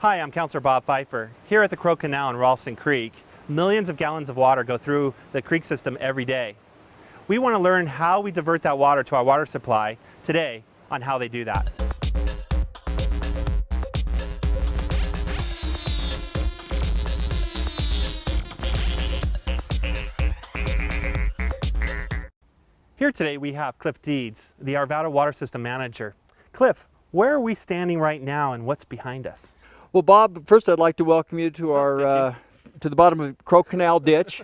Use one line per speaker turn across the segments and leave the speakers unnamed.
Hi, I'm Councilmember Bob Fifer. Here at the Croke Canal in Ralston Creek, millions of gallons of water go through the creek system every day. We want to learn how we divert that water to our water supply today on how they do that. Here today we have Cliff Deeds, the Arvada Water System Manager. Cliff, where are we standing right now and what's behind us?
Well, Bob, first I'd like to welcome you to our to the bottom of Croke Canal ditch.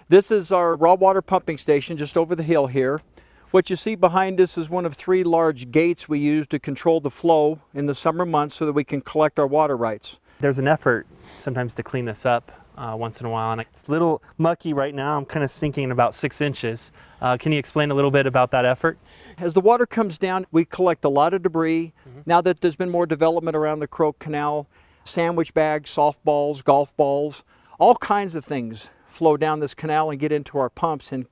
This is our raw water pumping station just over the hill here. What you see behind us is one of 3 large gates we use to control the flow in the summer months so that we can collect our water rights.
There's an effort sometimes to clean this up once in a while, and it's a little mucky right now. I'm kind of sinking about 6 inches. Can you explain a little bit about that effort?
As the water comes down, we collect a lot of debris. Now that there's been more development around the Croke Canal, sandwich bags, softballs, golf balls, all kinds of things flow down this canal and get into our pumps and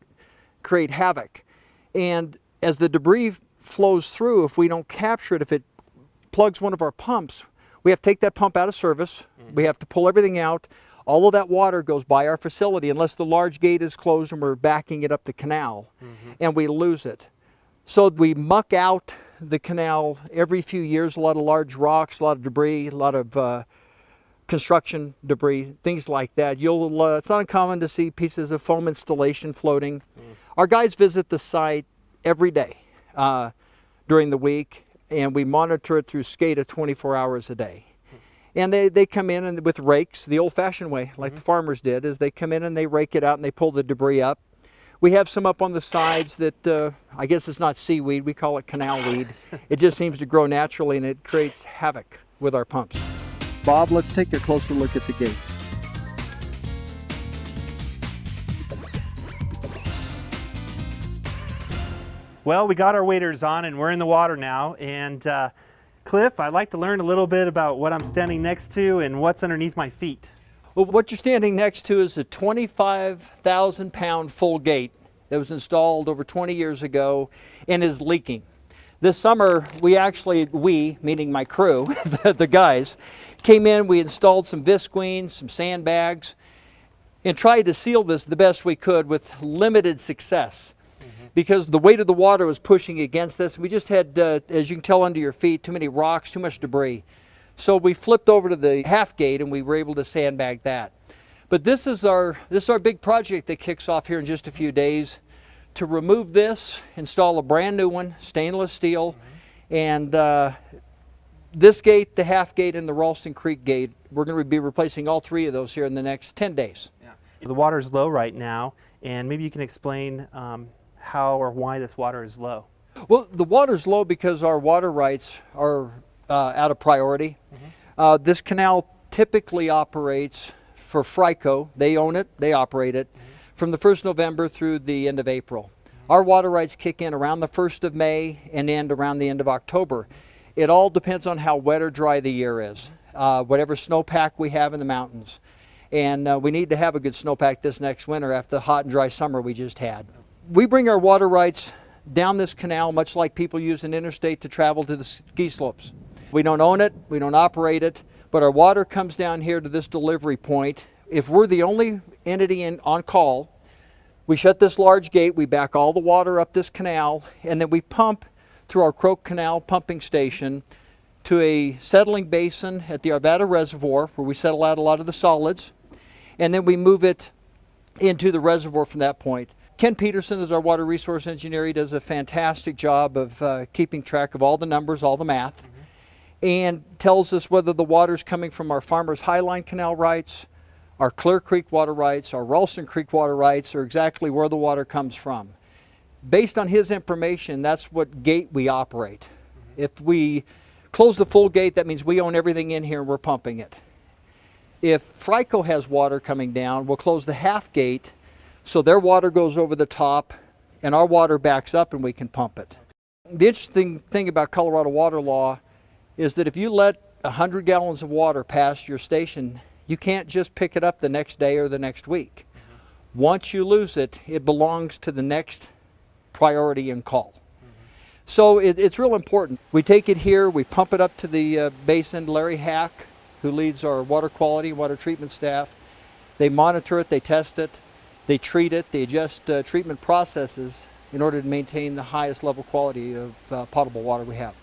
create havoc. And as the debris flows through, if we don't capture it, if it plugs one of our pumps, we have to take that pump out of service. We have to pull everything out. All of that water goes by our facility unless the large gate is closed and we're backing it up the canal, and we lose it. So we muck out the canal every few years, a lot of large rocks, a lot of debris, a lot of construction debris, things like that. It's not uncommon to see pieces of foam installation floating. Our guys visit the site every day during the week, and we monitor it through SCADA 24 hours a day. And they come in and with rakes, the old-fashioned way, like the farmers did, is they come in and they rake it out and they pull the debris up. We have some up on the sides that, I guess it's not seaweed, we call it canal weed. It just seems to grow naturally and it creates havoc with our pumps. Bob, let's take a closer look at the gates.
Well, we got our waders on and we're in the water now. And Cliff, I'd like to learn a little bit about what I'm standing next to and what's underneath my feet.
Well, what you're standing next to is a 25,000-pound full gate that was installed over 20 years ago and is leaking. This summer, we, meaning my crew, the guys, came in, we installed some visqueen, some sandbags, and tried to seal this the best we could with limited success. Because the weight of the water was pushing against this. We just had, as you can tell under your feet, too many rocks, too much debris. So we flipped over to the half gate and we were able to sandbag that. But this is our big project that kicks off here in just a few days to remove this, install a brand new one, stainless steel, and this gate, the half gate, and the Ralston Creek gate, we're going to be replacing all 3 of those here in the next 10 days.
Yeah. The water's low right now, and maybe you can explain how or why this water is low.
Well, the water's low because our water rights are out of priority. This canal typically operates for FRICO. They own it, they operate it, from the 1st November through the end of April. Our water rights kick in around the 1st of May and end around the end of October. It all depends on how wet or dry the year is, whatever snowpack we have in the mountains. And we need to have a good snowpack this next winter after the hot and dry summer we just had. We bring our water rights down this canal much like people use an interstate to travel to the ski slopes. We don't own it, we don't operate it, but our water comes down here to this delivery point. If we're the only entity on call, we shut this large gate, we back all the water up this canal, and then we pump through our Croke Canal pumping station to a settling basin at the Arvada Reservoir where we settle out a lot of the solids, and then we move it into the reservoir from that point. Ken Peterson is our water resource engineer. He does a fantastic job of keeping track of all the numbers, all the math, and tells us whether the water's coming from our Farmers Highline Canal rights, our Clear Creek water rights, our Ralston Creek water rights, or exactly where the water comes from. Based on his information, that's what gate we operate. If we close the full gate, that means we own everything in here and we're pumping it. If FRICO has water coming down, we'll close the half gate so their water goes over the top and our water backs up and we can pump it. The interesting thing about Colorado water law is that if you let 100 gallons of water pass your station, you can't just pick it up the next day or the next week. Once you lose it, it belongs to the next priority and call. So it's real important. We take it here, we pump it up to the basin. Larry Hack who leads our water quality and water treatment staff. They monitor it, they test it, they treat it, they adjust treatment processes in order to maintain the highest level quality of potable water we have.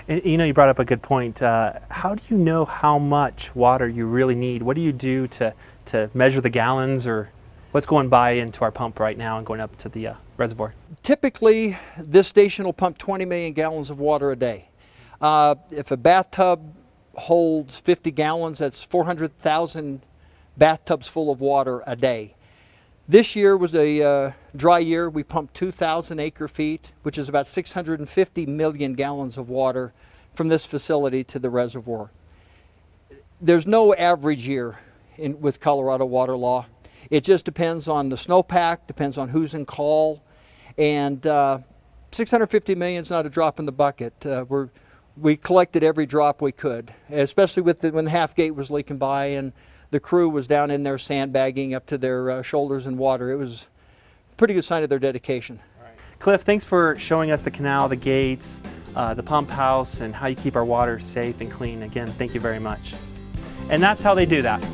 And, you know, you brought up a good point. How do you know how much water you really need? What do you do to measure the gallons, or what's going by into our pump right now and going up to the reservoir?
Typically, this station will pump 20 million gallons of water a day. If a bathtub holds 50 gallons, that's 400,000 bathtubs full of water a day. This year was a dry year. We pumped 2,000 acre feet, which is about 650 million gallons of water from this facility to the reservoir. There's no average year with Colorado water law. It just depends on the snowpack, depends on who's in call, and 650 million is not a drop in the bucket. We collected every drop we could, especially when the half gate was leaking by and the crew was down in there sandbagging up to their shoulders in water. It was a pretty good sign of their dedication.
Right. Cliff, thanks for showing us the canal, the gates, the pump house, and how you keep our water safe and clean. Again, thank you very much. And that's how they do that.